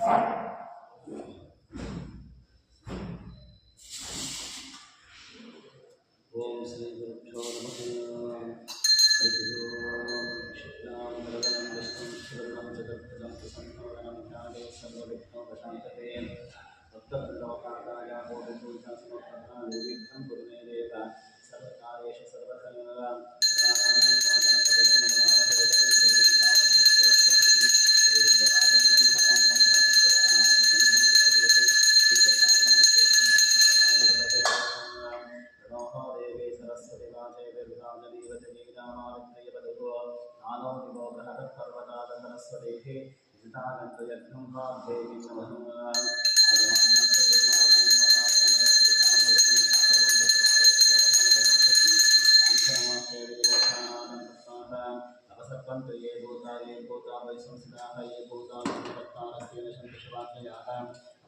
ओम श्री गुरुभ्यो नमः। शुक्लां वरदं विष्णुं शरणं जगद्गुरुं प्रसन्नं ध्याये सर्वविघ्नोपशान्तये भक्तलोकाय बोधिपूजा समर्पणं निर्विघ्नं कुरु मे देव सर्वकार्येषु सर्वदा ये भूता वै संस्थिताः ये भूता भक्तारस्तेन शङ्खशवाक्ययाः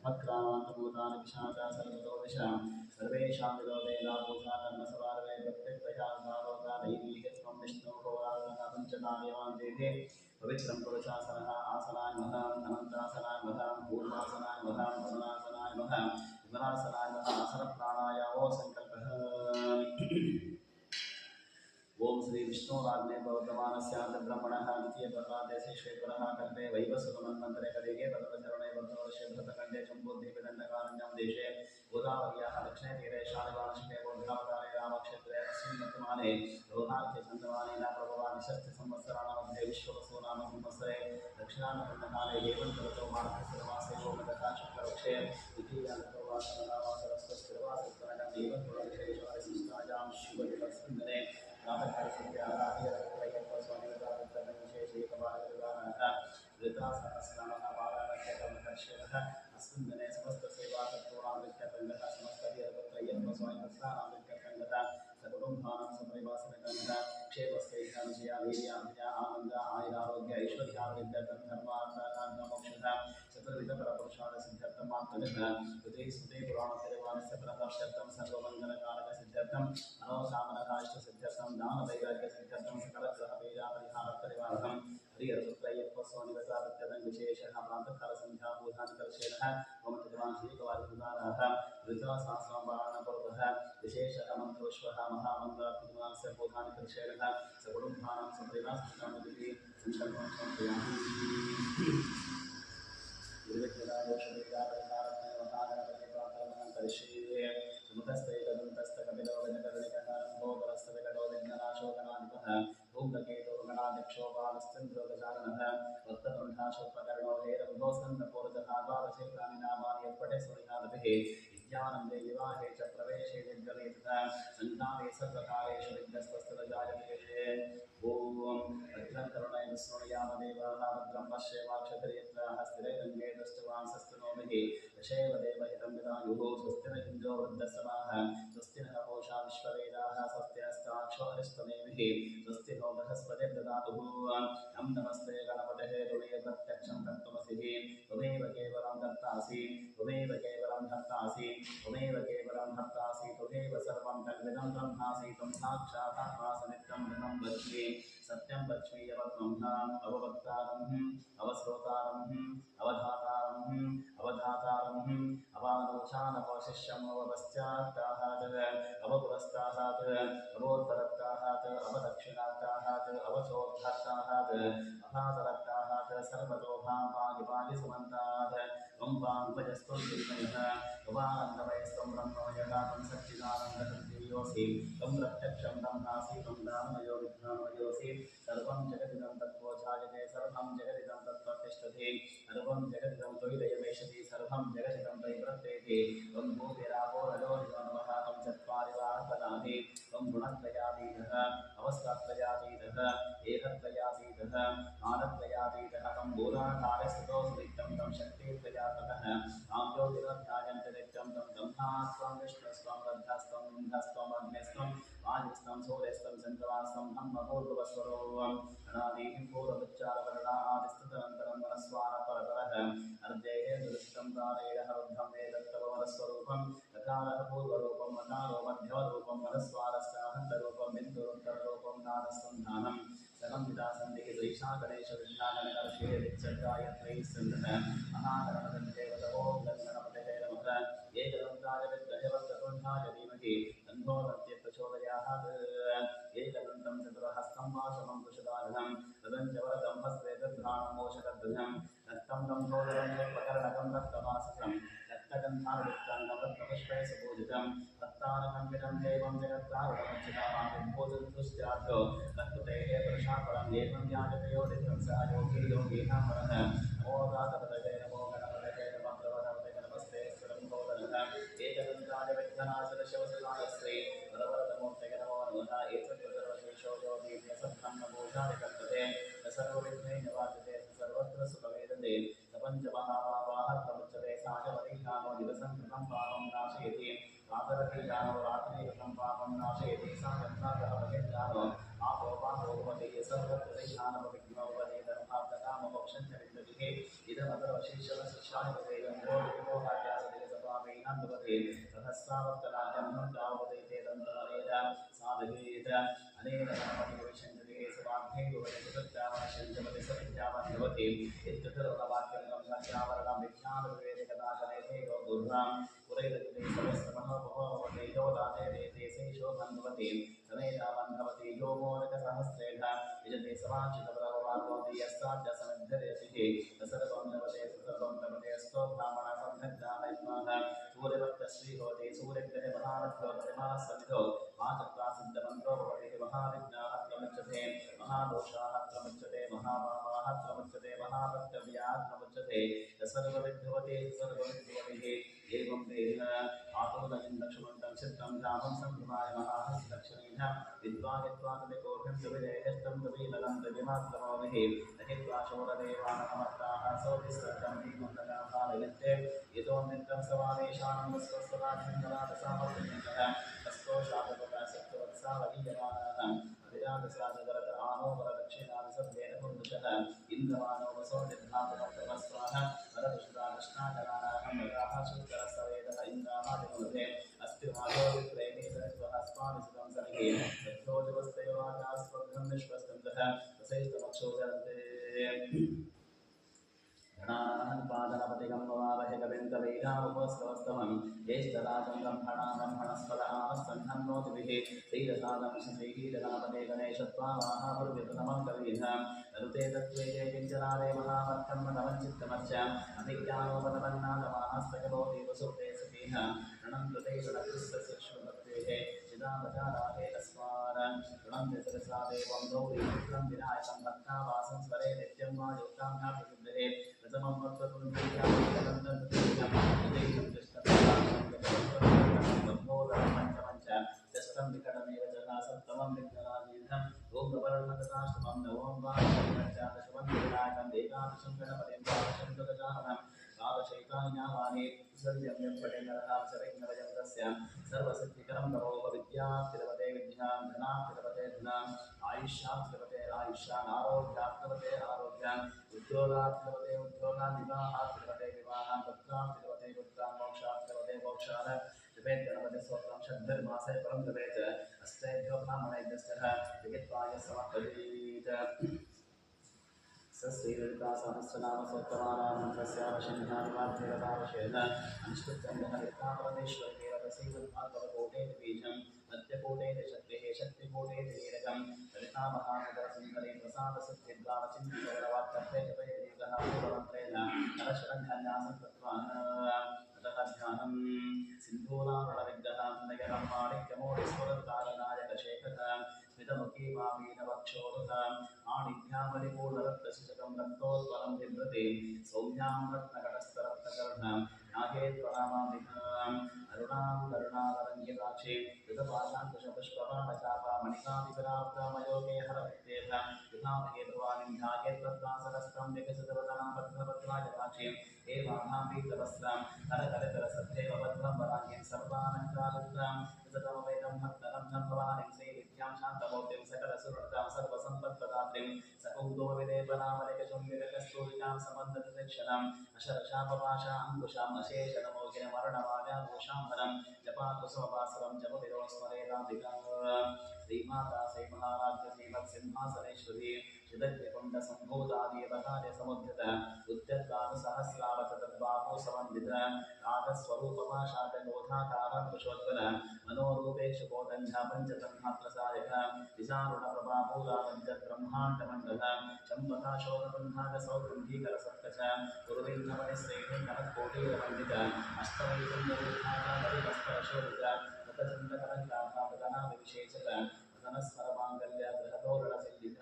अपक्रामान्तभूतानि पिशाचा सर्वतो दिशां सर्वेषां विरोधेना भूता कर्मसवार्वे प्रत्यक्तया उदारोगादैवीः त्वं विष्णोः होरात्मः पञ्चकार्यवान् देहे पवित्रं पुरुषासनः आसनाय नमः अनन्तासनाय नमः पूर्वासनाय नमः वदनासनाय नमः विमलासनाय नमः आसनप्राणायामो सङ्कल्पः। ओम श्री विष्णुराज्ञे वर्तमानस्याब्रह्मणः द्वितीय प्रकादेशे श्वेतरः कल्पे वैवस्वतमन्वन्तरे कलिगे तदवचरणे वर्तवर्षे भरतखण्डे चम्पूद्वीपदण्डकारण्यं देशे गोदावर्याः दक्षिणे तीरे शालिवार्षिके बोधावतारे रामक्षेत्रे अस्मिन् वर्तमाने रोहार्थे चन्द्रमाने न प्रभवादिशस्य संवत्सराणामध्ये विश्ववसो नाम संवत्सरे दक्षिणानन्दकाले हेमन्तऋतौ मार्गशिरमासे गोमदका शुक्लपक्षे द्वितीयानतो वासरस्वस्तिर्वासस्तनकं देवपुरविशेषवारिशिष्टायां शुभदिवस्मिन्दिने अस्मिन् दिने समस्तसेवाकर्तॄणां समस्तकुटुम्बानां सपरिवासनकण्ठः क्षेमस्थैर्यविजया वीर्याभिजया आनन्द आयुरारोग्य ऐश्वर्याभिवृद्ध्यर्थं धर्मार्थकाममोक्षः चतुर्विधपरपुरुषार्थसिद्ध्यर्थं मात्मनः कृते स्मृते पुराणपरिवारस्य प्रकाशार्थं सर्वमङ्गलकारकसिद्ध्यर्थं मनोकामनाकाष्ठसिद्ध्यर्थं दानवैराग्यसिद्ध्यर्थं सकलग्रहपीडापरिहारपरिवारकं हरिहरपुत्रय्यप्पस्वामिवतादत्यदं विशेषः प्रातःकालसन्ध्यापूजानिकर्षेणः मम चित्रवांशीकवारिपुराणाः ऋतुसहस्रपारायणपूर्वः विशेषः मन्त्रोश्वः महामन्त्रात्मकस्य पूजानिकर्षेणः सकुटुम्बानां सपरिवारसिद्धान्तिः सङ्कल्पं समर्पयामि। समुदस्तैकदन्तस्तकपिलो गजकर्णिकः भोगरस्तविकटो विघ्ननाशोकनादिपः भूम्नकेतुर्गणाध्यक्षोपालस्त्रिन्द्रोगजाननः वक्ततुण्डाशोपकर्णो हेरबुधो स्कन्दपूर्जः द्वादशेतानि नामानि यत्पठे सुनिहादभिः विद्यानन्दे विवाहे च प्रवेशे निर्गले तथा सन्धाने सर्वकारेषु विघ्नस्तस्तजायते। ओम भद्रं करुणया विष्णुयामदेवाः भद्रं पश्येमाक्षतर्यत्राः स्थिरैरङ्गे दृष्टवांसस्तनोभिः दशैव देवहितं विदायुः स्वस्ति न इन्द्रो वृद्धसमाः स्वस्ति नः पूषा विश्ववेदाः स्वस्ति नस्ताक्षो अरिष्टनेमिः स्वस्ति नो बृहस्पतिर्ददातु। नं नमस्ते गणपतये त्वमेव प्रत्यक्षं तत्त्वमसि त्वमेव केवलं कर्तासि त्वमेव केवलं भर्तासि त्वमेव केवलं भर्तासि त्वमेव सर्वं तद्विदं ब्रह्मासि त्वं साक्षात् आत्मासमित्तं मृतं वच्मि सत्यं वच्मि यवत्वं अववक्तारं अवश्रोतारं अवधातारं अवधातारं अवानोचानवशिष्यम् अवपश्चात्ताहात् अवपुरस्ताहात् अवोत्तरत्ताहात् अवदक्षिणात्ताहात् अवचोद्धात्ताहात् अभातरत्ताहात् सर्वतोभावागिपागिसमन्तात् त्वं वाङ्भजस्त्वं श्रीमयः त्वमानन्दमयस्त्वं ब्रह्ममयः त्वं सच्चिदानन्दहृदयोऽसि त्वं प्रत्यक्षं ब्रह्मासि त्वं दानमयो विज्ञानमयोऽसि सर्वं जगदिदं तत्त्वोऽजायते सर्वं जगदिदं तत्त्वतिष्ठति सर्वं जगदिदं त्वयिदयमेषति सर्वं जगदिदं त्वयि प्रत्येति त्वं भूमिरापोरजोनिर्मः त्वं चत्वारि वाक्पदानि त्वं गुणत्रयातीतः अवस्थात्रयातीतः एकत्रयातीतः कालत्रयातीतः त्वं भूताकारस्थितोऽसि नित्यं तं शक्तित्रयातः तां ज्योतिरध्यायन्ति नित्यं तं ब्रह्मास्त्वं विष्णुस्त्वं रद्धस्त्वं इन्द्रस्त्वं अग्निस्त्वं वायुस्त्वं सूर्यस्त्वं चन्द्रमास्त्वं ब्रह्मपूर्वस्वरोऽहम् अनादिं पूर्वमुच्चारवर्णादिस्तदनन्तरं मनस्वारपरतरः अर्धेः दृष्टं तारेण रुद्धं वेदत्तवरस्वरूपं तकारः पूर्वरूपं मकारो मध्यमरूपं मनस्वारस्याहन्तरूपं बिन्दुरुत्तररूपं नादसन्धानं सकं विदा सन्धिः सैषा गणेश विद्यागणकर्षे विच्चर्गायत्रै सन्दः महागणपतिदेवतवो गणपतये नमः एकदन्ताय विद्महे वक्रतुण्डाय धीमहि तन्नो दन्ति प्रचोदयात् एकदन्तं चतुर्हस्तं वासवं कुशधारणं तदञ्च वरदं हस्ते दद्धानं मोषकध्वजं रक्तं गन्धोदरं चर्पकर्णकं रक्तवासकं रक्तगन्धानुयुक्तं रक्तपुष्पै सुपूजितं रक्तानकम्पितं देवं जगत्कारुणमच्युतामाविर्भूतदुष्टार्थो रक्ततेः पुरुषापरं एवं याजतयोदितं सह योगी योगीनां वरः नमो दातपतये नमो गणपतये नमः प्रवरवते नमस्ते सुरम्भोदरः एकदन्ताय विघ्ननाशनशिवसुताय श्री वरवरदमूर्तये नमो नमः एतद्वदर्वशेषो योगीभ्य सत्तं नमोषाय कल्पते सर्वविघ्नैर्निवार्यते सर्वत्र सुखवेदते प्रपञ्चमहापापाः प्रमुच्यते साजवरीकानो दिवसं कृतं पापं नाशयति रातरतीजानो रात्रिकृतं पापं नाशयति सायन्ताकः महेन्द्रानो आपोपापो भवति सर्वत्र दैहानमविघ्नोपदे धर्मार्थकाममोक्षं च विन्दतिः इदमतरवशेषवशिष्याय वदेयं गोविन्दोहाट्यासदेशपापैनां भवति रहस्रावर्तनाद्यं तावदेते दन्तमनेन साधयेत अनेन गणपतिविशञ्जते सुवाग्भे भवति सुतत्यावशञ्जपति सविद्यावन् भवति इत्युतरवाक्यं सत्यावरणं विज्ञानविवेकदाशनेते योगुर्वां पुरैरतिते सर्वस्तमनोपभवते यो दाते शोभन् भवति समेधावन् भवति यो मोदकसहस्रेण यजते समाचितप्रभवान् यस्ताद्य समिद्धरेतिः सर्वं नवते सर्वं नवते स्तो ब्राह्मणसंघज्ञानयज्ञाः सूर्यभक्तश्री भवति सूर्यग्रहे महारथो प्रतिमासन्निधो माचत्वा सिद्धमन्त्रो भवति महाविघ्नाः प्रमुच्यते महादोषाः प्रमुच्यते महापापाः प्रमुच्यते महाभक्तव्याः प्रमुच्यते सर्वविद्भवति सर्वविद्भवतिः एवं वेद आतोदयं लक्ष्मणं चित्तं रामं सम्भ्रमाय महाहस्तक्षणेन विद्वायत्वातकोभ्यं सुविजयस्तं कविमलं कविमात्रमोभिः नहित्वा शोरदेवानमर्ताः सौतिस्रतं दीपन्दकाभारयन्ते यतो नित्यं समावेशानं स्वस्वराजन्दराजसामर्थ्यन्तः अस्तो शातपदा सप्तवत्सावलीयमानाः अभिराजसाजगरत आनोवरदक्षिणादिसभ्येन पुरुषः इन्द्रमानो वसो निर्धातमर्थमस्वाः वरदुष्टाकृष्णाजनानाहं मदाः शुक्करसवेदः इन्द्रामादिमते अस्ति भागो विप्रेमे सरित्वः अस्माभिसुतं सनिहे यत्रोजवस्तयोवाचास्वग्नं विश्वस्तन्तः तसैस्तमक्षोदरन्ते गणानान्पादनपतिगं ववावहे कविन्तवैरामुपस्रवस्तमं ज्येष्ठराजं ब्रह्मणास्पदामस्तन्नोतिभिः श्रीरसादं श्रीकीरनापदे गणेशत्वामाहापुर्व्यतनमं कवीनां नरुते तत्त्वेजे किञ्चनारे महामत्कर्मणवञ्चित्तमर्च अभिज्ञानोपतपन्नादमास्तकरोति वसुते सतीः ऋणं कृते षडकृष्णशिक्षुमत्वेः चिदापचाराहे अस्मान् ऋणं चतुरसा देवं गौरी पुत्रं विनायकं भक्तावासं स्वरे नित्यं वा युक्तां ज्ञातसिद्धे प्रथमं वक्तुण्डीयां पञ्चमञ्च षष्ठं विकटमेव च सप्तमं विघ्नराजीर्णम् ॐ गवर्णकटाष्टमं नवमं वा दशमं विनायकं एकादशं गणपतिं द्वादशं गजाननं द्वादशैतानि नामानि विसर्ज्य पठेनरः सविघ्नभयं तस्य सर्वसिद्धिकरं नमो विद्याप्तिरवते विद्यां धनाप्तिरवते धनाम् आयुष्याप्तिरवते आयुष्यान् आरोग्याप्तिरवते आरोग्यान् उद्योगाप्तिरवते उद्योगान् विवाहाप्तिरवते विवाहान् पुत्राप्तिरवते पुत्रान् मोक्षाप्तिरवते मोक्षान् जपेत् गणपति स्तोत्रं षड्भिर्मासे परं जपेत् अष्टेभ्यो ब्राह्मणेभ्यस्तः लिखित्वाय समर्पयेत् सहस्रनाम सोत्तमानामन्त्रस्यावशिन्यादिवाद्यवतावशेन अनुष्ठितचन्द्रहरितापरमेश्वरकेरतसैवद्भागवकोटेति बीजं मध्यकोटेति शक्तिः शक्तिकोटेति नीरकं ललितामहानगरसुन्दरी प्रसादसिद्धिद्वारचिन्तितगणवाक्कर्ते जपयेदीर्घः पूर्वमन्त्रेण नरशरन्यासं कृत्वा ततः ध्यानं सिन्धूरारुणविग्रहं नगरं माणिक्यमौलिस्वरतारनायकशेखरं स्मितमुखी मामीनवक्षोरुताम् आणिभ्यामलिपूर्णरत्नशिशकं रक्तोत्पलं बिभ्रति सौम्यां रत्नकटस्थरत्नकर्णां नागेन्द्रनामाम्बिकाम् अरुणां करुणावरङ्गिताक्षीं कृतपाशाङ्कुशपुष्पबाणचापामणिकादिकराप्तामयोगे हरविद्येथ युधामहे भवानीं ध्यायेत्तत्रासहस्रं विकसितवदनापद्मपत्राजलाक्षीं हे माधाम्बीतवस्त्रां करकरकरसद्धेव पद्मं वराङ्गीं सर्वालङ्कारुद्रां कृततमवेदं भक्तरन्धं भवानीं श्रीविद्यां शान्तमूर्तिं सकलसुरतां सर्वसम्पत्प्रदात्रीं सकुन्दोविलेपनामलिकशुम्बिकस्तूरिकां समन्ददक्षणाम् अशरशापपाशा अङ्कुशाम् अशेषनमोघिनमरणमागाभूषाम्बरं जपाकुसुमवासरं जपविदोस्मरेदाम्बिका श्रीमाता श्रीमहाराज्ञ श्रीमत्सिंहासनेश्वरी यदग्निकुण्डसम्भूतादेवकार्यसमुद्यत उद्यद्भानुसहस्रावतद्बाहो समन्वित रागस्वरूपमाशाटगोधाकारपुरुषोत्तर मनोरूपेक्षु कोदण्डा पञ्चतन्मात्रसायक विचारुणप्रभाभूतापञ्चब्रह्माण्डमण्डल चम्पकाशोककुण्डाकसौगन्धीकरसत्कच गुरुविन्दमणिश्रेणीकरकोटीरमण्डित अष्टवैकुण्डविद्यालयस्तरशोभित मुखचन्द्रकलङ्काभूतनाविशेषक धनस्मरमाङ्गल्य गृहतोरणसिद्धिक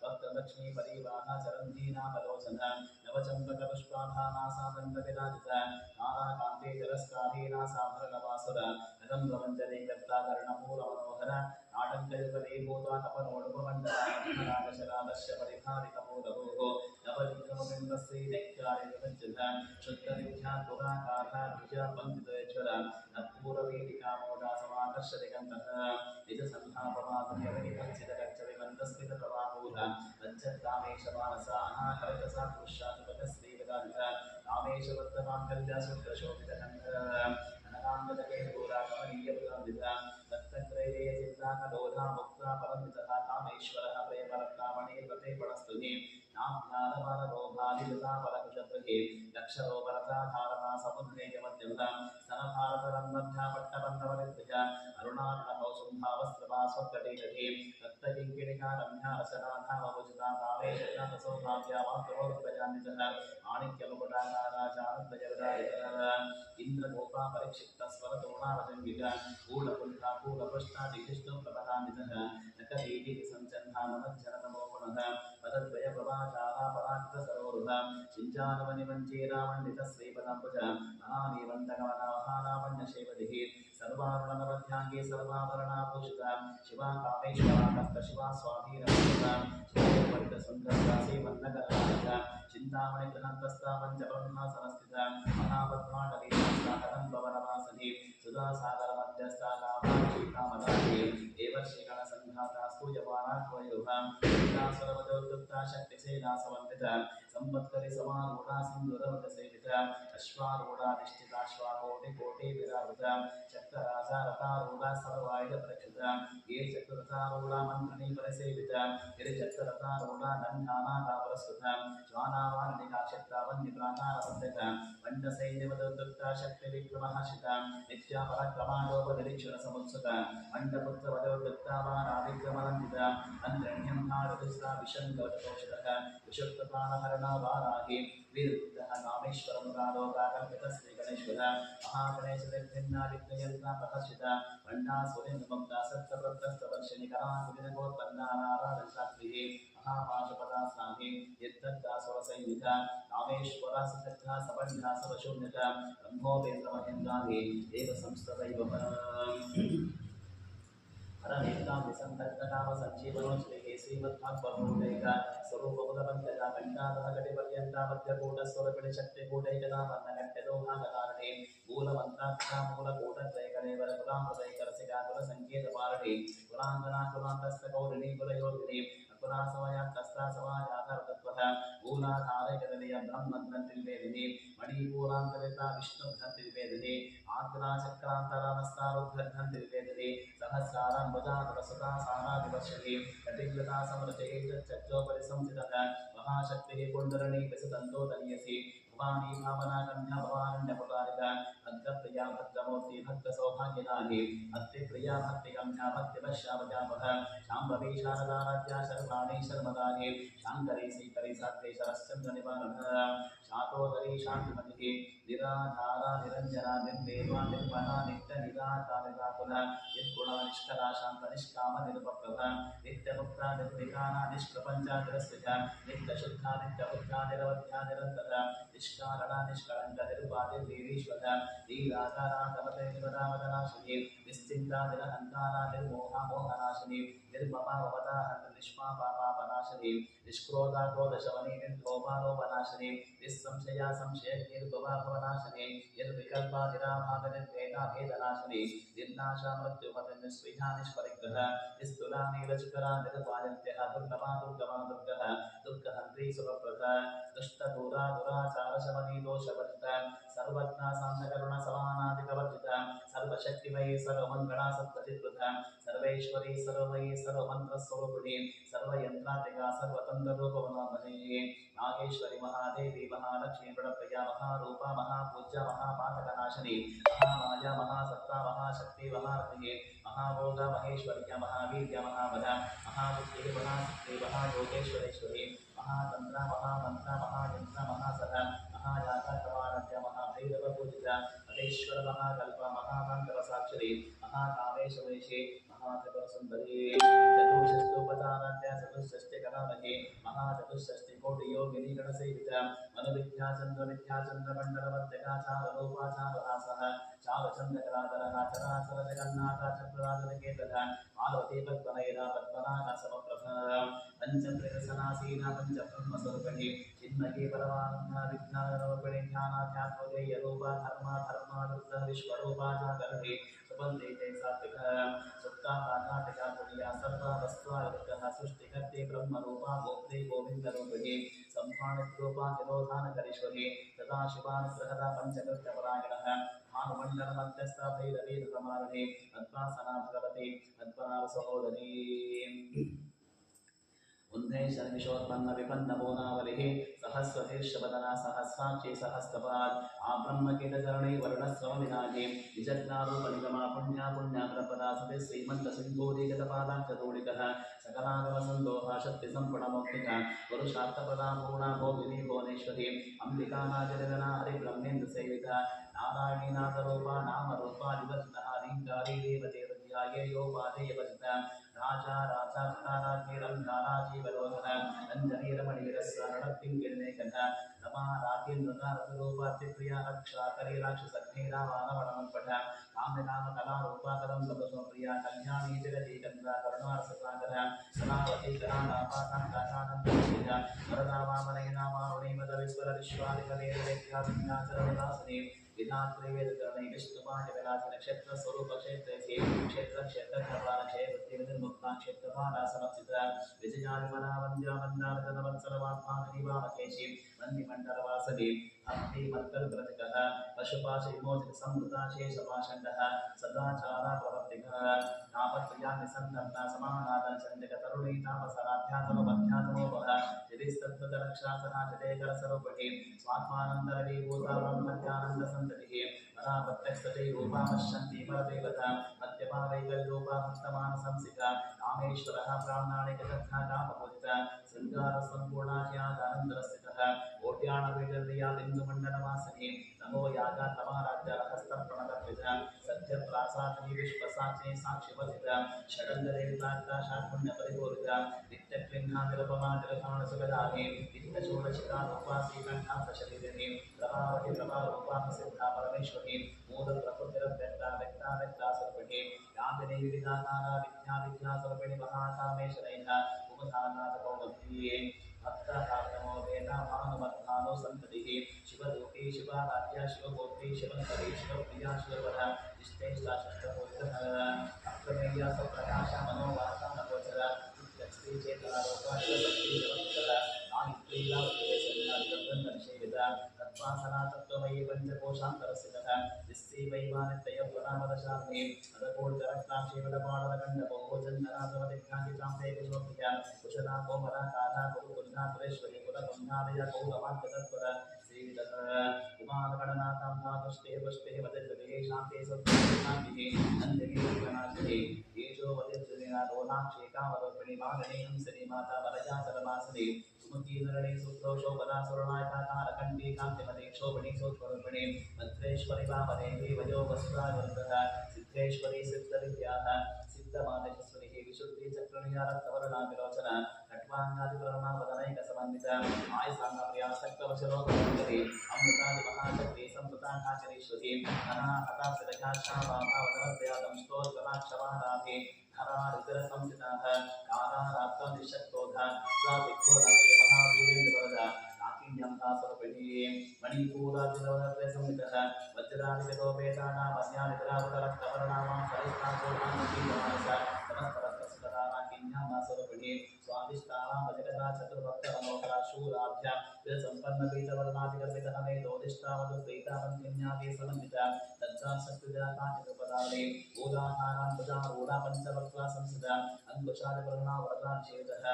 भक्तलक्ष्मी परिवाह चरन्तीनामलोचन नवचम्पकपुष्पाभानासादण्डविराजित ताराकान्ते जलस्काधीनासाभरणवासुर नगम्रमञ्जरीकर्ताकर्णमूलमनोहर नाटङ्कयुगलीभूता तपनोडुपमण्डलाशरादस्य परिभारितमूलभूः नवविक्रमबिम्बश्रीनैत्यार्यविभज्यत शुद्धविद्याद्गुणाकारः द्विजपङ्क्तिद्वयज्वर नत्पूरवीटिकामोदा समाकर्षदिगन्तः निजसन्धापमागम्यवनिभञ्जितगच्छविमन्दस्मितप्रभाभूत तज्जत्कामेशमानसा अनाकरितसात्पुरुषात्मकश्रीविराजित कामेशवर्तमाङ्गल्यसूत्रशोभितकण्ठ अनकाङ्गदकेतूरागमनीयविराजित दत्तत्रैवेयचिन्ताकलोधा मुक्ता परमितः कामेश्वरः प्रेमरत्नामणिव्रते पणस्तुहि नाभ्यारवररोभादिलता परकुशद्वहे लक्षरोपरता धारता समुद्रेयमध्यमः स्तनभारतरन्मध्या पट्टबन्धवनिर्भय अरुणार्णकौसुम्भावस्त्रभास्वत्कटीकटी रक्तकिङ्किणिका रम्या रसराधावभुजिता कामेशजातसौभाग्या मातृभोरुत्वजान्वितः माणिक्यमुकुटाकाराचारुद्वयविराजितः इन्द्रगोपा परिक्षिप्तस्वरतोणावजङ्गिक कूलपुल्का कूलपृष्ठादिविष्णुप्रभरान्वितः नकलीटिसञ्चन्धानमज्जनतमो गुणः पदद्वयप्रभाचाः पराकृतसरोरुह चिञ्चानवनिमञ्जीरामण्डितः श्रीपदाम्बुज महानीवन्तगमनवहानावण्यशेवदिः सर्वारुणनवध्याङ्गी सर्वाभरणाभूषिता शिवा कामेश्वरा कस्तशिवा स्वाधीनमूर्ता शिवोपरितसुन्दरदासी वन्दकरनायिका चिन्तामणिगृहन्तस्था पञ्चब्रह्मासनस्थिता महापद्माटवीस्ताकदम्बवनवासनी सुधासागरमध्यस्था कामाक्षीकामदाये देवर्षिगणसङ्घाता स्तूयमाना त्वयोः चिन्तासुरवदोद्युक्ता शक्तिसेना समन्विता संवत्करि समारूढा सिन्दूरवदसेविता अश्वारूढा निश्चिताश्वाकोटिकोटिविरावृता चक्रराजारथारूढा सर्वायुधप्रक्षुता ये चतुरथारूढा मन्त्रिणी परिसेविता गिरिचक्ररथारूढा दण्डानाथापुरस्कृता ज्वालावार्णिका क्षत्रावन्यप्राकारवन्दका वण्डसैन्यवदोद्युक्ता शक्तिविक्रमहर्षिता नित्या पराक्रमायोपनिरीक्षणसमुत्सुका मण्डपुत्रवदोद्युक्ता वाराविक्रमनन्दिता अन्द्रण्यं भारतस्था विशङ्कवचतोषितः विशुद्धप्राणहरणा वाराहि वीरवृद्धः कामेश्वरमुरालोकाकल्पितः श्रीगणेश्वर महागणेशनिर्भिन्नादित्ययन्ता प्रहर्षिता वण्डासुरेन्दुमग्ना सप्तवृत्तस्तवर्षिणिकराकुलिनगोत्पन्नानाराधशास्त्रिः महापाशुपदा स्वामी यद्दत्तासुरसैनिका कामेश्वरा सतज्ञा सबण्ढा सर्वशून्यता ब्रह्मोपेन्द्रमहेन्द्रादि एव संस्तदैव हरनेत्राभिसन्तकाम सञ्जीवनोच्चैः श्रीमद्भागवतोदैका स्वरूपमुदपङ्कजा कण्ठातनकटिपर्यन्ता मध्यकूटस्वरपिणिशक्तिकूटैकदा वन्दकट्टदोभागकारिणे मूलमन्त्राक्षा मूलकूटत्रैकलेवरकुलामृतैकरसिका कुलसङ्केतपारिणे कुलाङ्गना कुलान्तस्थकौरिणी कुलयोगिनी अकुलासमयात्तस्था समाजातर्तत्वः मूलाधारैकदलीय ब्रह्मग्रन्थिर्वेदिनी मणिपूलान्तरिता विष्णुग्रन्थिर्वेदिनी आग्राचक्रान्तरामस्तारुग्रन्थिर्वेदिनी सहस्रारम्भुजातुरसुता सारादिवर्षिणी कटिकृता समृचये चक्रोपरि संस्थितः महाशक्तिः कुण्डलिनी विसदन्तो दलीयसी भवानी भावना कन्या भवारण्यपुरारिका भद्रप्रिया भद्रमूर्ति भक्तसौभाग्यदानी भक्तिप्रिया भक्तिगम्या भक्तिवश्यावजापः शाम्भवी शारदाराध्या शर्वाणी शर्मदानी शाङ्करी सीकरी सात्रे शरश्चन्द्रनिवारणः शातोदरी शान्तिमतिः निराधारा निरञ्जना निर्देवा निर्मला नित्यनिराता निराकुला निर्गुणा निष्कला शान्त निष्काम निरुपप्रभा नित्यमुक्ता निर्विकारा निष्प्रपञ्चा निरस्थिता नित्यशुद्धा नित्यबुद्धा निरवध्या निरन्तरा निष्कारणा निष्कलङ्क निरुपाधिर्वीरीश्वरा नीराकारा कमते निवदावदनाशिनी निश्चिन्ता निरहङ्कारा निर्मोहा मोहनाशिनी निर्ममावता हन्त निष्पापापापनाशिनी निष्क्रोधा क्रोधशमनी निर्लोभालोपनाशिनी निस्संशया संशयनिर्भवाभवनाशिनी निर्विकल्पा निराभाग निर्भेदा भेदनाशिनी निर्नाशा मृत्युपति निस्पृहा निष्परिग्रह निस्तुला नीलचुकरा निर्वायन्त्यः दुर्गमा दुर्गमा दुर्गः दुर्गहन्त्री सुरप्रदा दुष्टदूरा दुराचारशमनी दोषवर्जिता सर्वज्ञा सान्तकरुण समानादिकवर्जिता सर्वशक्तिमयी सर्वमंगला सत्पतिप्रधा सर्वेश्वरी सर्वमयी सर्वमंत्रस्वरूपिणी सर्वयंत्रात्मिका सर्वतंत्ररूपवनामहे नागेश्वरी महादेवी महालक्ष्मी प्रणप्रिया महारूपा महापूज्या महापातकनाशिनी महामाया महासत्ता महाशक्ति महारतिः महाभोगा महेश्वर्या महावीर्या महाबला महाबुद्धि महाशक्ति महायोगेश्वरेश्वरी महातंत्र महामंत्र महायंत्र महासदा महायाता कमानद्य महाभैरव पूजिता महेश्वर महाकल्प महामंत्र साक्षरी महाकामेश्वरेशे महात्रिपुरसुंदरी चतुष्षष्टोपचाराध्या चतुष्षष्टिकलामहे महाचतुष्षष्टि कोटि योगिनी गणसेविता मनुविद्या चंद्र विद्या चंद्र मंडलवर्तिका चारुरूपाचारुहासः चारुचन्द्रकलाधरः चराचर जगन्नाथ चक्रराजनिकेतनः पार्वती पद्मनयना पद्मनाभ समप्रभा पंचत्रिदशनासीना पंचब्रह्मस्वरूपिणी चिन्मयी परमानंदा विज्ञानरूपिणी ध्यानाध्यात्मदेय रूपा धर्मा विश्वरूपा जागरणे सुबन्धे सात्विकः सुप्ता पाठाटिका पुण्या सर्वा वस्त्वारुकः सृष्टिकर्ते ब्रह्मरूपा गोप्ते गोविन्दरूपिणी संहानरूपा तिरोधानकरीश्वरी तदा शिवानुग्रहदा पंचकृत्यपरायणः भानुमण्डलमध्यस्थ भैरवी धर्मारुणे अद्वासना भगवती अद्वनाव सहोदरी उन्नैशनिशोत्पन्न विपन्न बोनावलिः सहस्रशीर्षवदना सहस्राक्षी सहस्रपाद आब्रह्मकीटचरणे वर्णस्रवविनाजे निजज्ञारूपनिगमा पुण्या पुण्याग्रपदा सति श्रीमन्तसिन्धूरीगतपादाक्षतोडिकः सकलागमसन्दोहा शक्तिसम्पूर्णमौक्तिका पुरुषार्थप्रदा पूर्णा भोगिनी भुवनेश्वरी अम्बिकानाजनिधना हरिब्रह्मेन्द्रसेविता नारायणी नागरूपा नामरूपा निवर्तिता रीङ्कारी देवते ध्यायेयोपादेयवचिता राजा राजा धनाराज्ञी रंगारा जीवलोचना अंजनी रमणीरस्वरणपिंगिर्नेकः रमा राजेन्द्रता रसरूपा त्रिप्रिया रक्षा करी राक्षसघ्नेरा वानवणमपठ कामनाम कलारूपा कदम लभसोप्रिया कल्याणी जगदीकन्द्रा करुणारससागर सनावती कलानापाकानन्दशीला वरदा वामनयना वारुणीमद विश्वर विश्वादिपदेवेद्या विन्याचरणदासिनी विधात्री वेदकर्णे विष्णुपाठ विलास नक्षत्र स्वरूप क्षेत्र क्षेत्र क्षेत्र धर्वान क्षेत्र मुक्ता क्षेत्रपाला समक्षिता विजयाविमना वन्द्या वन्दार्जनवत्सलवात्मानिवामकेशी वन्दिमण्डलवासने भक्ति मत्कल्प्रतिकः पशुपाशविमोचक संवृता शेषपाषण्डः सदाचारा प्रवर्तिकः तापत्प्रिया निसन्धर्ता समानादन चण्डिक तरुणी तापसराध्यात्ममध्यात्मोपः यदिस्तत्त्वरक्षासः जतेकरसरूपिणी स्वात्मानन्दरवीभूता ब्रह्मत्यानन्दसन्ततिः पराप्रत्यक्षते रूपा पश्यन्ति परदेवता मध्यमा वैकल्योपा भक्तमानसंसिका कामेश्वरः प्राणानिकतथा कामपूजिता शृङ्गारसम्पूर्णाख्यादानन्दरस्थितः कोट्याणवेदर्या बिन्दुमण्डलवासिनी नमो यागात्तमाराध्यहस्तर्पणकर्पिता सद्यप्रासादिनी विश्वसाक्षिणी साक्षिवर्जिता षडङ्गदेवतात्ता शाकुण्यपरिपूरिता नित्यक्लिन्नातिरपमातिरभाणसुगदाने नित्यषोडशिता रूपा श्रीकण्ठार्थशरीरिणी प्रभावति प्रभारूपा प्रसिद्धा परमेश्वरी मूलप्रकृतिरव्यक्ता व्यक्ता व्यक्तास्वरूपिणी यामिनी विविधाकारा विद्यास्वरूपिणी महाकामेश्वरैः उपधानाथकौमुदी भक्तहार्दमो वेदा भानुमद्धानो सन्ततिः शिवदूती शिवाराध्या शिवगोत्री शिवङ्करी शिवप्रिया शिववरा इष्टेष्टा षष्ठपूजितः अप्रमेया सप्रकाशा मनोवाचा नवोचर नित्यस्त्री चेतनारूपा शिवशक्ति शिवङ्कर नायुक्रीलावतीसन्नादिब्रह्मनिषेविता तत्त्वासना तत्त्वमयी पञ्चकोशान्तरस्थितः निस्सीवैवानित्ययौवनामदशाग्ने अदकोटिरक्ताक्षी वदपाणवकण्डभोजन्धनाथमदिभ्याङ्गिचाम्बे कुशोप्रिया कुशला कोमला काला कुरुकुन्धा सुरेश्वरी कुलकुन्धालया कौरवान्त्यतत्पर श्रीविदः उमागणनाथं धातुष्टे पुष्पे वदिर्विः शान्ते सत्त्वशान्तिः नन्दिनीगणाधिः येषो वदिर्जनिना दोलाक्षे कामरूपिणी मागणे हंसनी माता वरजाचलमासने सुमुखीधरणे सुप्तोषोपदा सुरनायका तारकण्डी कान्तिमते क्षोभिणी सूक्ष्मरूपिणी मन्त्रेश्वरि वामदेवी वयो वस्त्रावृतः सिद्धेश्वरी सिद्धविद्याः सिद्धमानश्वरी विशुद्धि चक्रणीया रक्तवर्णा विलोचना खट्वाङ्गादिप्रणमा वदनैकसमन्विता आयसाङ्गप्रिया सक्तवचलोकमण्डली अमृतादि महाशक्ति संवृताकाचरीश्वरी अनाहता श्यामावदनव्यादं स्तोत्रलाक्षवादाभि धरारितरसंसिताः कालारात्मनिषक्तोधा स्वादिक्रोधके महावीरेन्द्रवरदा काकिन्यम्भासुरपिणी मणिपूरादिनवरत्नसंहितः वज्रादिगतोपेतानामन्यादिग्रावतरक्तवर्णामां सरिष्ठापूर्णान्नतीयमानसा समस्तरत्नसुतरानाकिन्यामासुरपिणी स्वादिष्टानां भजगदा चतुर्भक्तमनोहरा शूराभ्या संपन्न पीतवर्णाधिकर्मितहमे दोदिष्टावधु प्रीतावन्तिन्यादि समन्विता दत्ता सत्युजातानिरुपदाने ऊदाधारान् प्रजारूढा पञ्चवक्त्रा संसदा अंकुशादिवर्णा वरदा चेतः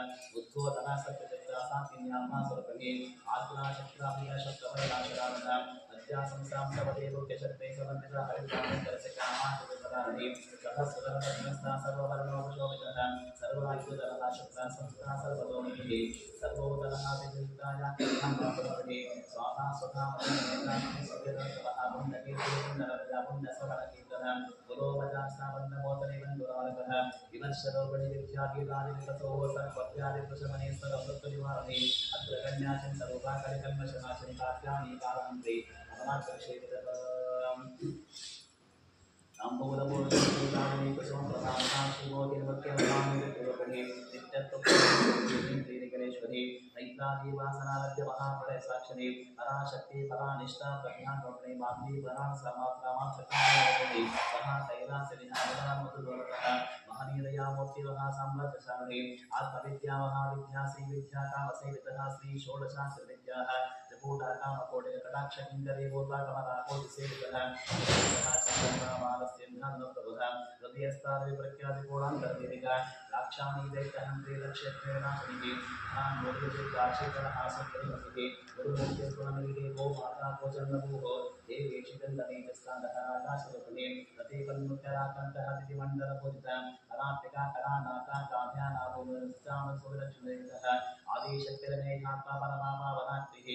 उद्धोतना सत्यचित्रा साकिन्यामा सर्पणे आत्मा शक्राभिया शक्तवरदाशरावधा अद्या संसां सवदेव शक्ते समन्विता हरितामकरसिकामाशुपदाने सहस्रधर्मस्था सर्ववर्णोपशोभितः सर्वायुधरः शक्ता संस्था सर्वतोनिभिः सर्वोदरः विजिताया कर्मणोपभवे स्वाहा स्वधा मदनेता सत्यदर्शवः पुण्यकीर्तिपुण्यरजा पुण्यसवरकीर्तनः गुरोवजास्तावन्नमोदने वन्दुरालकः विमर्शरोपणि विद्यागीतादिविपतो सर्वव्याधिप्रशमने सर्वभक्तनिवारणे अत्र कन्याचिन्तरूपा कलिकल्मषनाचिन्ताख्यानि कालान्ते अमनाक्षेत्रः नैत्रादीवासनालभ्य महाफले साक्षिणे पराशक्ति परानिष्ठा प्रज्ञानोपणे माध्वी परां समात्रामात्रकामोपणे सहा कैलासनिहामधुरतः महनीयया मूर्तिवः साम्राज्यशालिने आत्मविद्या महाविद्या श्रीविद्या कामसेवितः श्री षोडशास्त्रविद्याः त्रिपुटा कामकोटिः कटाक्षकिङ्करी भूताकमलाकोटिसेवितः हृदयस्तादिप्रख्यातिपूर्णान्तरदीर्घा लाक्षाणी दैत्यहन्त्री लक्ष्यत्रेणाशनिः महान्मोदिताक्षिकरहासुप्रिमतिः गुरुमूर्तिर्गुणनिधिः गो माता भोजन्नभूः देवेशिकन्दनीजस्तान्दः राजाशरुपणे रतिपन्मुख्यराकन्तः दितिमण्डलपूजितः अनात्मिका करानाथा काव्यानाभूमिश्चामसुरक्षणयुतः आदिशक्तिरनेहात्मा परमापावनात्रिः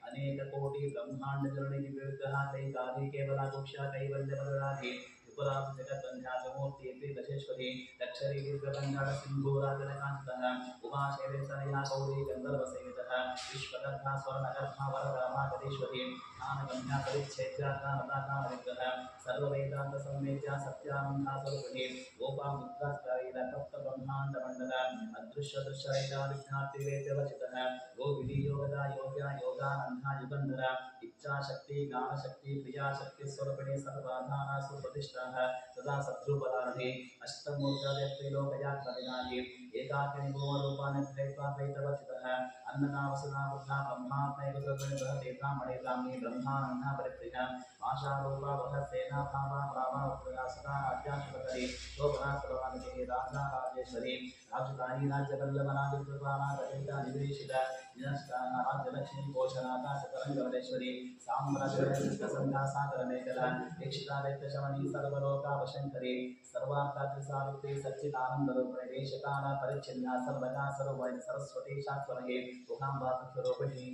अनेककोटि ब्रह्माण्डजननिविग्रह कैकाली केवलाकुक्षा कैवल्यपदराधि त्रिपुरासु जगत्वन्ध्यासमूर्ति त्रिदशेश्वरी लक्षरी दिव्यबन्धन सिन्धूराजनकान्तः उमाशैलेशनया गौरी गन्धर्वसेवितः विश्वगर्भा स्वर्णगर्भा वरदामागधीश्वरी ज्ञानगम्या परिच्छेद्यात्मानताकामविग्रह सर्ववेदान्तसंवेद्या सत्यानन्दास्वरूपिणी गोपामुद्रास्करीलकप्तब्रह्माण्डमण्डल अदृश्यदृश्यरहिता विज्ञातिवेद्यवचितः गोविधियोगदा योग्या योगानन्दा युगन्धर इच्छाशक्ति ज्ञानशक्ति क्रियाशक्ति स्वरूपिणी सर्वाधारा सुप्रतिष्ठाः सदा शत्रुपदारणे अष्टमूर्तिलोकयात्मविनाशि एकाकिनी भूमरूपान्यद्वैत्वाद्वैतवचितः अन्नदा वसुधा बुद्धा ब्रह्मात्मैकस्वरूपिणी बृहते ब्राह्मणे ब्राह्मी ब्रह्मानन्दा परिप्रियः आशारूपा वहसेना भावा भावा उत्तरा सदा राज्याश्वकरी शोभना सर्वानिधि राजा राजेश्वरी राजधानी राज्यवल्लभनादिकृपाणा रचयिता निवेशिता निनष्टाः राज्यलक्ष्मी घोषणाता सकरङ्गवलेश्वरी साम्राज्यसंघासागरमेखला दीक्षितादैत्यशमनी सर्वलोकावशङ्करी सर्वार्थात्रिसावित्री सच्चिदानन्दरूपिणी देशकाल परिच्छिन्ना सर्वदा सर्ववर्ण सरस्वती शाश्वती मुखाम्बास्वरूपिणी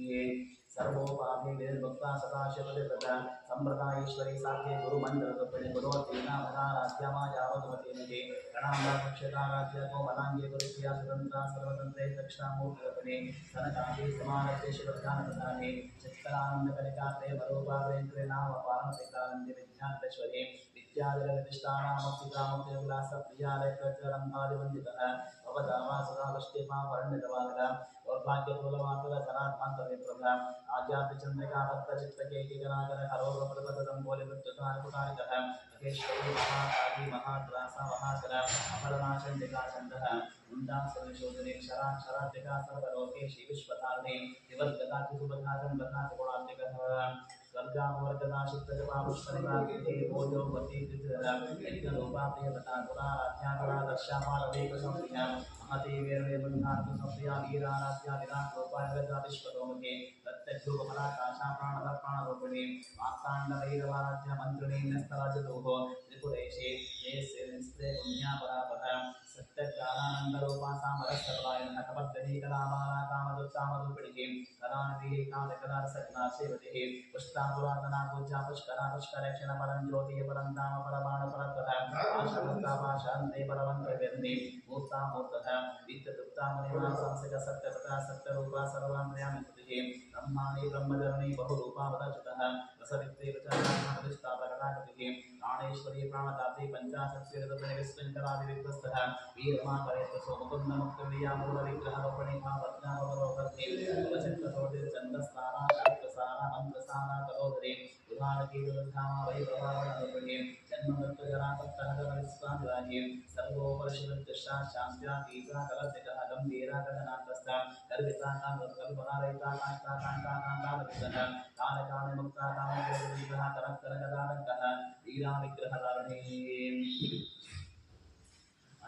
सर्वोपाधि निर्मुक्ता सदाशिवव्रता संप्रदायेश्वरी साध्य गुरुमण्डलरूपिणी गुरोतीना मदाराध्यामायावधुमतीनिधि गणाम्बाक्षताराध्य गोमलाङ्गे गुरुप्रिया स्वतन्त्रा सर्वतन्त्रे दक्षिणामूर्तिरूपिणी सनकादि समानस्य शिवप्रधानप्रधाने चित्तरानन्दकलिका प्रेमरूपा प्रेन्द्रेणाम पारमपितानन्दि विद्यान्तश्वरी विद्यालयप्रतिष्ठानामप्तिकामुक्तिविलास प्रियालयप्रज्वलम्भादिवन्दितः भवदामा सदा वष्टिमा वर्णितवागः दौर्भाग्यमूलमातुर धनात्मान्तर्विप्रभा आद्यात्मचन्द्रिका भक्तचित्तकेकिगणाकर हरोगप्रपदम्बोलिमृत्युतारिकुटारिकः महेश्वरी महाकाली महात्रासा महाकर अपरनाशन्दिकाचण्डः मुण्डासुरशोधने क्षराक्षरात्मिका सर्वलोकेशी विश्वधारिणे विवर्गदातिसुभधारं बध्नातिगुणात्मिकः स्वर्गामवर्गदाशिक्तजपापुष्पनिवाकृते भोजोपति यज्ञरूपा प्रियवता गुणाराध्यागुणा दर्शापालवेकसंप्रिया महती वीरवेबन्धात्मसंप्रिया वीराराध्या विराट्रूपा विश्वतोमुखे प्रत्यक्षरूपपराकाशा प्राणदर्पणरूपिणी मार्ताण्डभैरवाराध्या मन्त्रिणी नस्तराजदोः त्रिपुरेशे ये स्त्रे पुण्यापरापः सत्यज्ञानानन्दरूपा सामरस्यपलायनः कपर्दनी कलाबाला कामदुत्सामरूपिणीः कलानिधिः कालकलारसकला सेवतिः पुष्टा पुरातना पूजा पुष्करा पुष्करक्षण परं ज्योतिः परं धाम परमाणु परतः आशान्ता पाशान्ते परमन्त्रवेदिनी मूर्ता मूर्तः विद्युत्ता मुनिना संसिक सत्यवता सत्यरूपा सर्वान्त्रयामितिः ब्रह्माणि ब्रह्मजननी बहुरूपा वदचितः रसवित्ते प्रचारात्मकनिष्ठा प्रकटागतिः प्राणेश्वरी प्राणदात्री पञ्चाशत्स्वरूपिणी विस्मिन्करादिविग्रस्तः वीरमाकरेत्रसो मुकुन्दमुक्तिर्या मूलविग्रहरूपिणी भावज्ञापवरोगर्धे वचक्रतोटिर्चन्दस्तारा शास्त्रसारा मन्त्रसारा करोदरी भारती दुर्धामा वै प्रभावणरूपिणीं जन्ममृत्युजरातप्तहतमविस्वादिवाहीं सर्वोपरिषदुत्तिष्ठा शान्त्या तीव्रा कलसितः गम्भीरा गगनान्तस्था गर्भिता कान्तकल्पनारहिता कान्ता कान्ता कान्तालविग्रह कालकाले मुक्ता कामकलविग्रह करकरगदालङ्कः लीलाविग्रहधारणीम्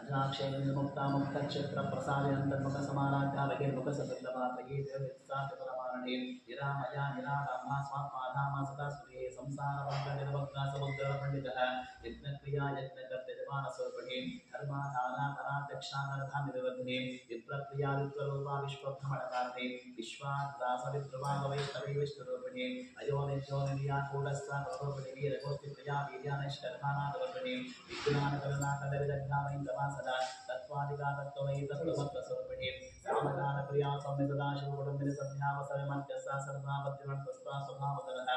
अजाक्षेन्द्रमुक्ता मुक्तक्षेत्रप्रसादयन्तर्मुखसमाराध्या बहिर्मुखसदृढभातये देववित्साचतुरमारणे निरामया निरारामा स्वात्माधामा सदा सुरे संसारवङ्गनिर्वग्ना समुद्रपण्डितः यज्ञक्रिया यज्ञकर्तयजमानस्वरूपिणे धर्माधारा धराध्यक्षानर्धानिर्वग्ने विप्रक्रिया विप्ररूपा विश्वभ्रमणकारणे विश्वाद्रासविद्रुवागवैष्णवे विष्णुरूपिणे अयोनिजोनिर्याकूटस्था प्ररूपिणे वीरगोष्ठिप्रिया वीर्यानैष्कर्मानादरूपिणे विज्ञानकरुणाकलविदग्धावैन्दवा सदा तत्त्वादिका तत्त्वमयि तत्त्वमत्त्वस्वरूपिणे रामगानप्रिया सौम्य सदाशिवकुटुम्बिनि सन्ध्यावसरमध्यस्था सर्वापद्यमन्तस्था स्वभावतरः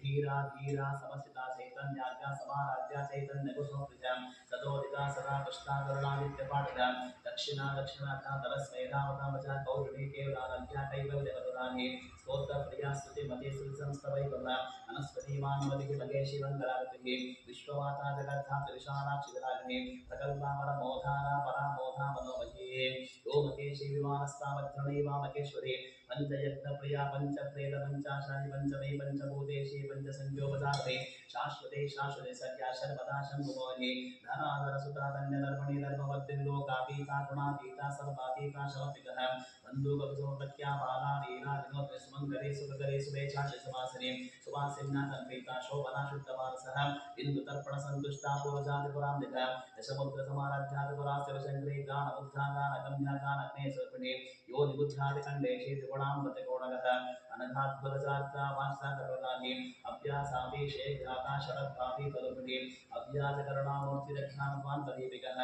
धीरा धीरा समस्थिता चैतन्याज्ञा समाराध्या चैतन्यकुसुमप्रिया सदोदिता सदा कृष्णा करुणादित्यपाठिता दक्षिणा दक्षिणाख्या तरस्मेधावतामचा कौरुणी केवलानध्या कैवल्यवरुणानि स्तोत्रप्रिया स्तुतिमती सुसंस्तवैकला अनस्वती मानवतिः भगे शिवङ्गरागतिः विश्वमाता जगद्धात्री विशालाक्षिरागिनी प्रकल्पा परमोधारा परामोधा मनोमये गोमकेशी विमानस्तावध्रणै वामकेश्वरी पंचयज्ञप्रिया पंचप्रेत पंचाशानि पंचमे पंचभूतेशी पंचसंख्योपदारे शाश्वते शाश्वते सत्या सर्वदा शम्भुमोहि धनाधर सुता धन्यधर्मणि धर्मवर्तिनि लोकातीता गुणातीता सर्वातीता शमपितः बन्धुकविसोपत्या बाला लीला विनोदे सुमङ्गले सुभगले शुभेच्छाशि सुवासिने सुवासिन्ना कल्पिता शोभना शुद्धमानसः इन्दुतर्पण सन्तुष्टा पूर्वजातिपुराम्बिता यशमुद्रसमाराध्यातिपुरास्य शङ्करे गानमुद्धागानगम्यागानग्ने सर्पिणे यो निबुद्धादिकण्डेशे त्रिगुणामृतकोणगः अनघाद्भुतचार्ता वांसाकरुणाहि अभ्यासाभिषे घाता शरद्भावि तरुपिणे अभ्यासकरुणामूर्तिरज्ञानवान् प्रदीपिकः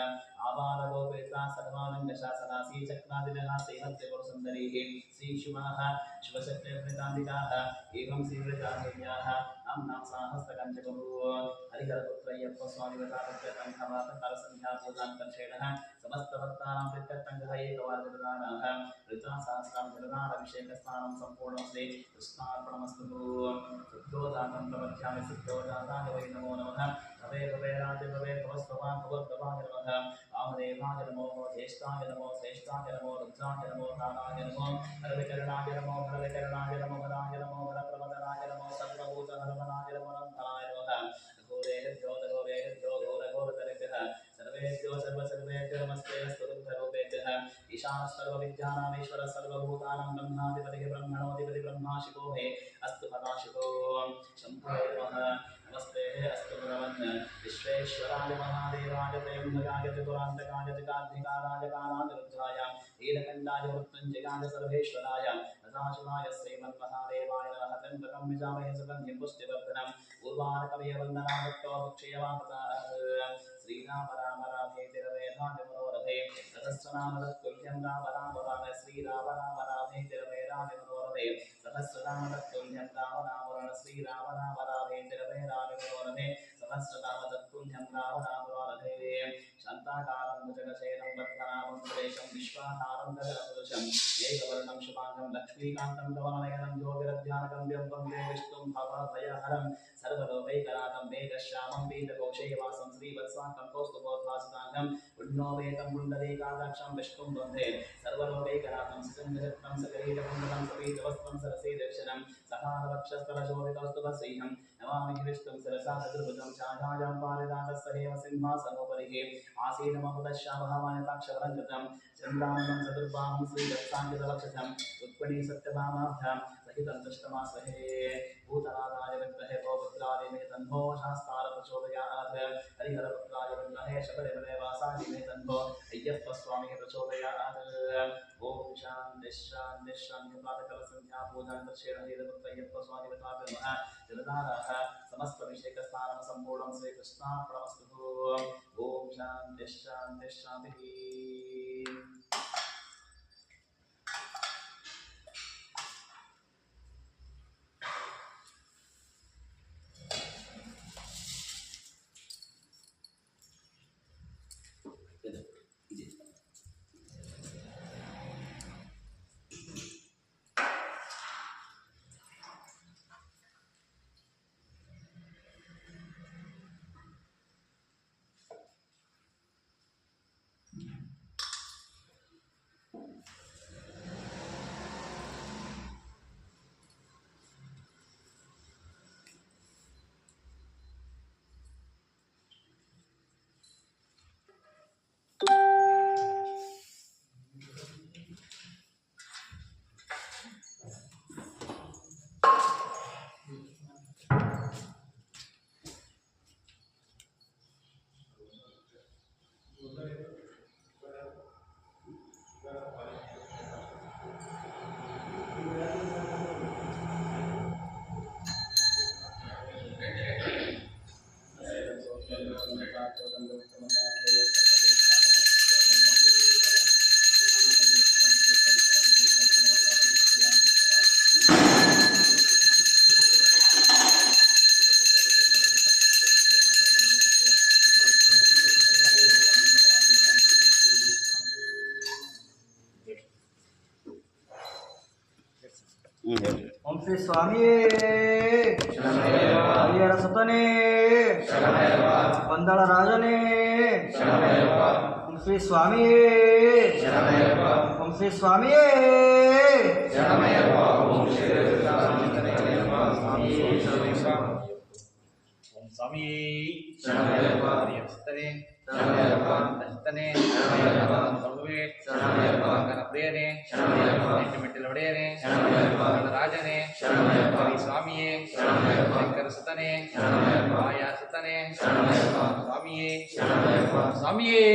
आबालगोपेता सर्वानन्दशासनासी चक्रादिनः सेवत्यपुरसुन्दरीः श्रीशिवः शिवशक्तिर्वृताम्बिकाः एवं श्रीवृतादेव्याः नाम्नां साहस्रकञ्चकरु हरिहरपुत्रय्यप्प स्वामिवतापत्यकण्ठवातकरसन्ध्यापूजां कक्षेणः समस्तभक्तानां प्रत्यर्थङ्गः एकवारजलदानाः ऋचा सहस्रां जलदानभिषेकस्थानं सम्पूर्णं श्री कृष्णार्पणमस्तु शुद्धोजातं प्रपद्यामि सिद्धोजाताय वै नमो नमः भवे भवे राजे भवे भवस्वभान् भगवद्भवाय नमः वामदेवाय नमो ज्येष्ठाय नमो श्रेष्ठाय नमो रुद्राय नमो कालाय नमो हरविकरणाय नमो हरविकरणाय नमो वराय नमो वरप्रमदनाय नमो सर्वभूतहरमनाय नमो रन्धनाय नमः घोरेभ्यो घोरेभ्यो घोरघोरतरेभ्यः सर्वेभ्यो सर्वसर्वेभ्यो नमस्ते स्तुतिरूपेभ्यः ईशानः सर्वविद्यानामीश्वरः सर्वभूतानां ब्रह्माधिपतिः ब्रह्मणोऽधिपतिः ब्रह्मा शिवो मे अस्तु सदाशिवो शम्भवे नमः नमस्ते अस्तु भगवन् विश्वेश्वराय महादेवाय त्र्यम्बकाय त्रिपुरान्तकाय त्रिकाग्निकाराय कालानिरुद्धाय नीलकण्ठाय मृत्युञ्जयाय सर्वेश्वराय सदाशिवाय श्रीमन्महादेवाय नमः त्र्यम्बकं यजामहे सुगन्धिं पुष्टिवर्धनम् उर्वारुकमिव वन्दनामत्तो मुक्षयवामृतात् श्रीराम राम रामेति रमेधानि मनोरथे सहस्रनाम तत्तुल्यं राम राम राम श्रीराम राम रामेति रमेधानि मनोरथे सहस्रनाम तत्तुल्यं राम राम राम श्रीराम राम रामेति रमेधानि मनोरथे सहस्रनाम तत्तुल्यं राम राम मनोरथे शान्ताकारं भुजगशयनं पद्मनाभं सुरेशं विश्वाधारं गगनसदृशं एकवर्णं शुभाङ्गं लक्ष्मीकान्तं कमलनयनं योगिरध्यानगम्यं वन्दे विष्णुं भवभयहरं सर्वलोकैकनाथं मेघश्यामं पीतकोशेवासं श्रीवत्साङ्गं कौस्तुभोद्भासिताङ्गं पुण्योपेतं पुण्डरीकाक्षं विष्णुं वन्दे सर्वलोकैकनाथं सुचन्द्रचक्रं सकरीटकुण्डलं सपीतवस्त्रं सरसीदर्शनं सहारवक्षस्थलशोभितौस्तुभश्रीहं नमामि विष्णुं शिरसा चतुर्भुजं छायायां पारिजातस्सहेव सिंहासनोपरिः आसीनममुदश्यामहमानताक्षरङ्कृतं चन्द्राननं चतुर्बाहुं श्रीवत्साङ्गितवक्षसं रुक्मिणी सत्यभामाभ्यां सहितं दृष्टमास्महे भूतनाथाय विद्महे भवपुत्राय मे तन्नो शास्तार प्रचोदयात् हरिहरपुत्राय विद्महे शबरिमले वासाय मे तन्नो अय्यप्पस्वामिः प्रचोदयात् ओम शान्ति शान्ति शान्ति प्रातःकालसन्ध्या पूजां दर्शेण हरिहरपुत्रय्यप्पस्वामिवताभ्यो नमः जलधाराः समस्तभिषेकस्नानं सम्पूर्णं श्रीकृष्णार्पणमस्तु ओम शान्ति शान्ति शान्तिः ಓಂ ಶ್ರೀ ಸ್ವಾಮಿಯೇ ಹರಿಹರ ಸುತನೇ ವಂದಳ ರಾಜನೇ ಓಂ ಶ್ರೀ ಸ್ವಾಮಿಯೇ ಓಂ ಶ್ರೀ ಸ್ವಾಮಿಯೇ ಓಂ ಸ್ವಾಮಿಯೇ ಹರಿಹರ ಸುತನೇ ಸ್ತನೇ ಪ್ರಭುವೇ ಪ್ರಿಯನೇ ಮೆಟ್ಟಿಲ ಒಡೆಯನೇ ರಾಜನೇ ಹರಿ ಸ್ವಾಮಿಯೇ ಶಂಕರ ಸುತನೇ ಮಾಯಾ ಸುತನೇ ಸ್ವಾಮಿಯೇ ಸ್ವಾಮಿಯೇ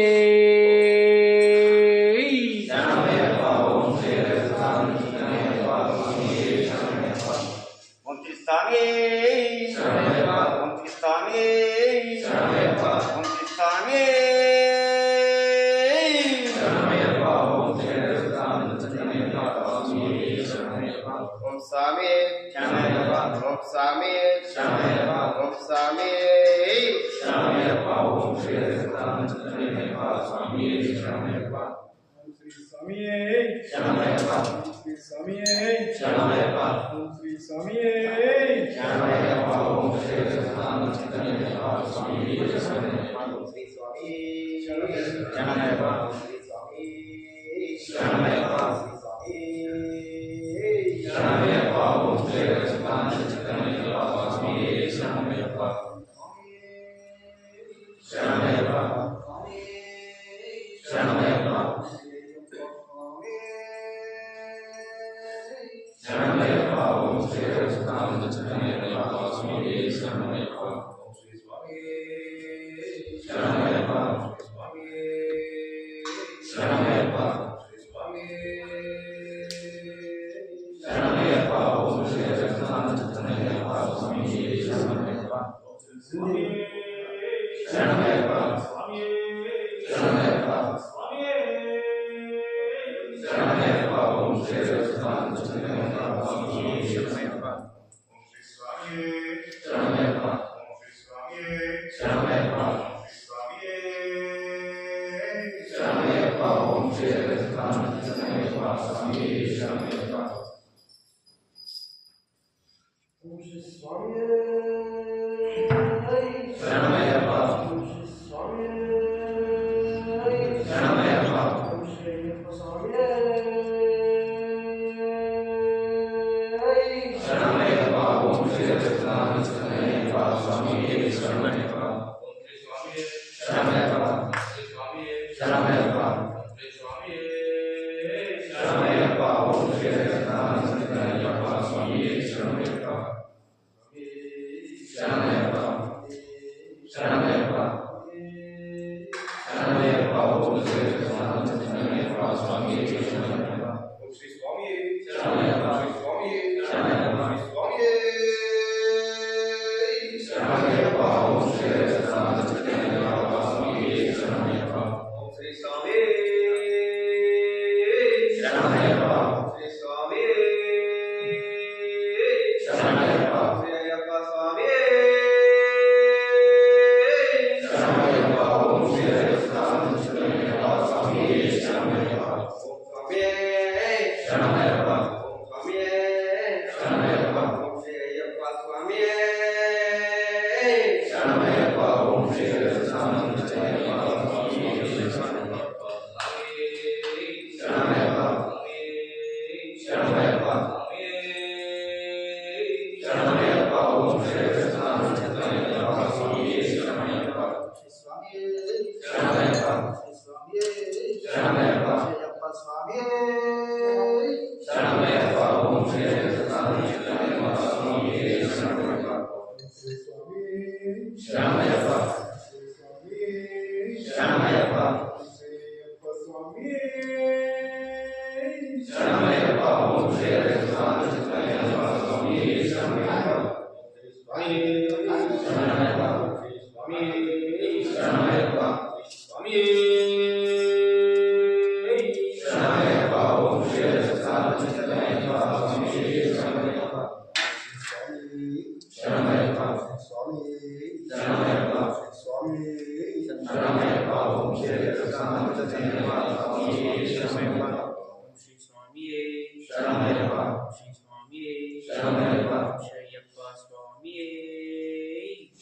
ಸ್ವಾಮಿಯೇ ಶರಣಮಯ್ಯಪ್ಪ. ಶ್ರೀ ಅಯ್ಯಪ್ಪ ಸ್ವಾಮಿಯೇ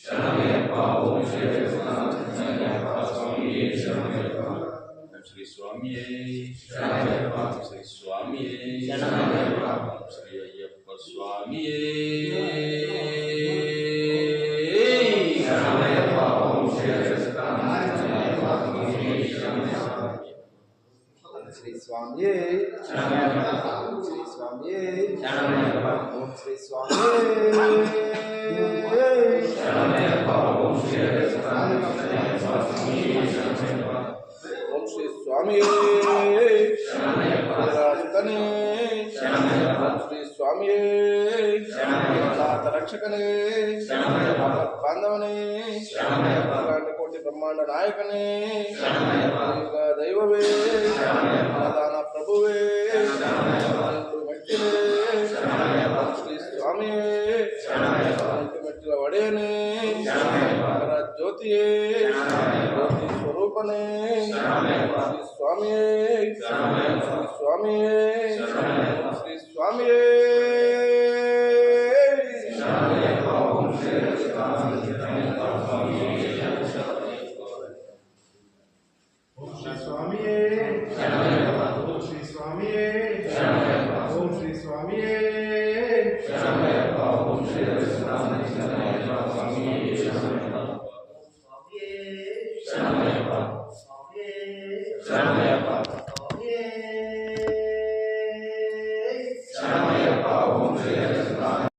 ಶರಣಮಯ್ಯಪ್ಪ. ಓಂ ಶ್ರೀ ಅಯ್ಯಪ್ಪ ಸ್ವಾಮಿಯೇ ಶರಣಮಯ್ಯಪ್ಪ. ಶ್ರೀ ಸ್ವಾಮಿಯೇ ಶರಣಮಯ್ಯಪ್ಪ. ಶ್ರೀ ಸ್ವಾಮಿಯೇ ಶರಣಮಯ್ಯಪ್ಪ. ಶ್ರೀ ಅಯ್ಯಪ್ಪ ಸ್ವಾಮಿಯೇ ಶರಣಮಯ್ಯಪ್ಪ. ಓಂ ಶ್ರೀ ಅಯ್ಯಪ್ಪ ಸ್ವಾಮಿಯೇ ಶರಣಮಯ್ಯಪ್ಪ. ಶ್ರೀ ಸ್ವಾಮಿಯೇ ಶರಣಮಯ್ಯಪ್ಪ. ಶ್ರೀ ಸ್ವಾಮಿಯೇ ಶರಣಮಯ್ಯಪ್ಪ. ಓಂ ಶ್ರೀ ಸ್ವಾಮಿಯೇ ಶರಣಮಯ್ಯಪ್ಪ. ಓಂ ಶ್ರೀ ಅಯ್ಯಪ್ಪ ಸ್ವಾಮಿಯೇ ಶರಣಮಯ್ಯಪ್ಪ. ಓಂ ಶ್ರೀ ಸ್ವಾಮಿಯೇ ಶರಣಮಯ್ಯಪ್ಪ. ರಾಜಕನೇ ಶರಣಮಯ್ಯಪ್ಪ. ಶ್ರೀ ಸ್ವಾಮಿಯೇ ಶರಣಮಯ್ಯಪ್ಪ. ನಾಥ ರಕ್ಷಕನೇ ಶರಣಮಯ್ಯಪ್ಪ. ಬಾಂಧವನೇ ಶರಣಮಯ್ಯಪ್ಪ. ಕೋಟಿ ಬ್ರಹ್ಮಾಂಡ ನಾಯಕನೇ ಶರಣಮಯ್ಯಪ್ಪ. ಈಗ ದೈವವೇ ಶರಣಮಯ್ಯಪ್ಪ. ದಾನ ಪ್ರಭುವೇ ಶರಣಮಯ್ಯಪ್ಪ. ಮೆಟ್ಟಿಲೇ ಶರಣಮಯ್ಯಪ್ಪ. ಶ್ರೀ ಸ್ವಾಮಿಯೇ ಶರಣಮಯ್ಯಪ್ಪ. ಮೆಟ್ಟಿಲ ಒಡೆಯನೇ ಶರಣಮಯ್ಯಪ್ಪ. ಮಕರ ಜ್ಯೋತಿಯೇ ಶರಣಮಯ್ಯಪ್ಪ. ಜ್ಯೋತಿ ಸ್ವರೂಪನೇ ಶರಣಮಯ್ಯಪ್ಪ. ಶ್ರೀ ಸ್ವಾಮಿಯೇ ಶರಣಮಯ್ಯಪ್ಪ. ಶ್ರೀ ಸ್ವಾಮಿಯೇ ಶರಣಮಯ್ಯಪ್ಪ. ಶ್ರೀ ಸ್ವಾಮಿಯೇ ಶರಣಮಯ್ಯಪ್ಪ. ಓಂ ಶ್ರೀ ಅಯ್ಯಪ್ಪ ಸ್ವಾಮಿಯೇ ಶರಣಮಯ್ಯಪ್ಪ. ಓಂ ಶ್ರೀ ಸ್ವಾಮಿಯೇ ಶರಣಮಯ್ಯಪ್ಪ. ಓಂ ಶ್ರೀ ಸ್ವಾಮಿಯೇ ಶರಣಮಯ್ಯಪ್ಪ. ಓಂ ಶ್ರೀ ಸ್ವಾಮಿಯೇ ಶರಣಮಯ್ಯಪ್ಪ. ಓಂ ಶ್ರೀ ಅಯ್ಯಪ್ಪ ಸ್ವಾಮಿಯೇ ಶರಣಮಯ್ಯಪ್ಪ. ಸ್ವಾಮಿಯೇ ಶರಣಮಯ್ಯಪ್ಪ. ಸ್ವಾಮಿಯೇ ಶರಣಮಯ್ಯಪ್ಪ.